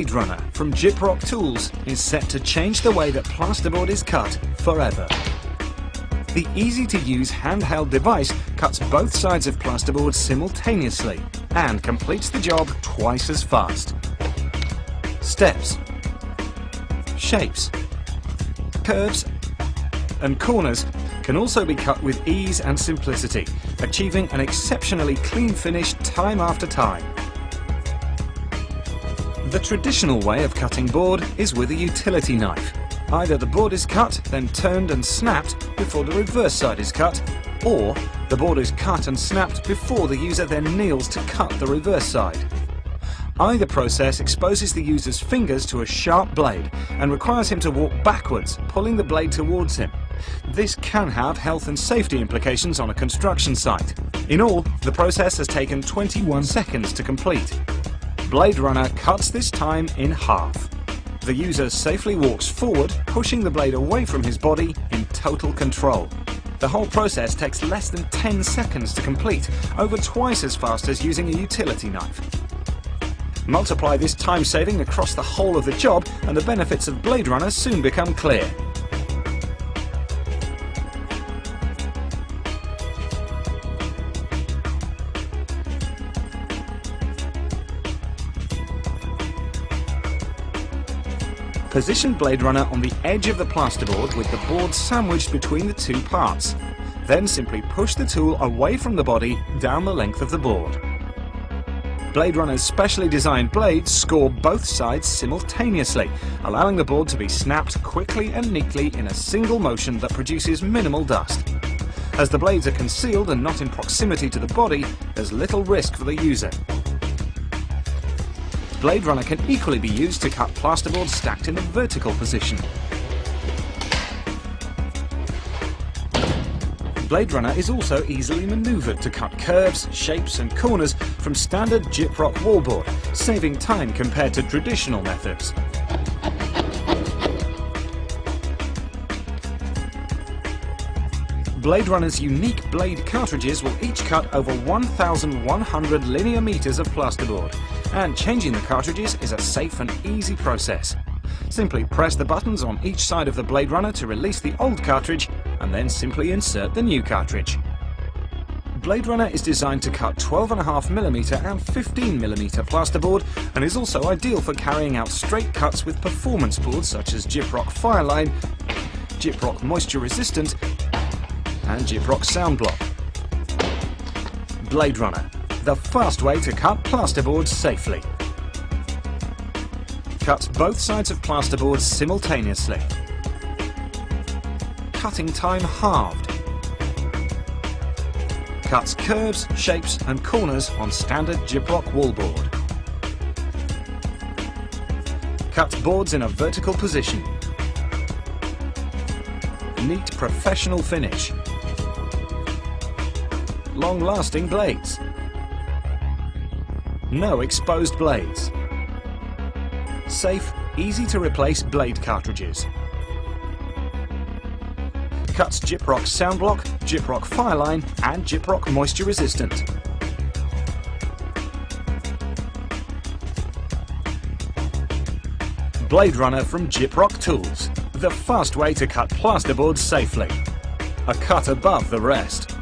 Blade-Runner from Gyproc Tools is set to change the way that plasterboard is cut forever. The easy-to-use handheld device cuts both sides of plasterboard simultaneously and completes the job twice as fast. Steps, shapes, curves and corners can also be cut with ease and simplicity, achieving an exceptionally clean finish time after time. The traditional way of cutting board is with a utility knife. Either the board is cut, then turned and snapped before the reverse side is cut, or the board is cut and snapped before the user then kneels to cut the reverse side. Either process exposes the user's fingers to a sharp blade and requires him to walk backwards, pulling the blade towards him. This can have health and safety implications on a construction site. In all, the process has taken 21 seconds to complete. Blade-Runner cuts this time in half. The user safely walks forward, pushing the blade away from his body in total control. The whole process takes less than 10 seconds to complete, over twice as fast as using a utility knife. Multiply this time saving across the whole of the job and the benefits of Blade-Runner soon become clear. Position Blade-Runner on the edge of the plasterboard with the board sandwiched between the two parts. Then simply push the tool away from the body down the length of the board. Blade-Runner's specially designed blades score both sides simultaneously, allowing the board to be snapped quickly and neatly in a single motion that produces minimal dust. As the blades are concealed and not in proximity to the body, there's little risk for the user. Blade-Runner can equally be used to cut plasterboard stacked in a vertical position. Blade-Runner is also easily manoeuvred to cut curves, shapes and corners from standard Gyproc wallboard, saving time compared to traditional methods. Blade-Runner's unique blade cartridges will each cut over 1,100 linear meters of plasterboard, and changing the cartridges is a safe and easy process. Simply press the buttons on each side of the Blade-Runner to release the old cartridge, and then simply insert the new cartridge. Blade-Runner is designed to cut 12.5mm and 15mm plasterboard, and is also ideal for carrying out straight cuts with performance boards such as Gyproc Fireline, Gyproc Moisture Resistant and Gyproc Sound Block. Blade-Runner, the fast way to cut plasterboard safely. Cuts both sides of plasterboard simultaneously. Cutting time halved. Cuts curves, shapes and corners on standard Gyproc wallboard. Cuts boards in a vertical position. Neat professional finish. Long-lasting blades. No exposed blades. Safe, easy-to-replace blade cartridges. Cuts Gyproc Sound Block, Gyproc Fireline and Gyproc Moisture Resistant. Blade-Runner from Gyproc Tools, the fast way to cut plasterboard safely. A cut above the rest.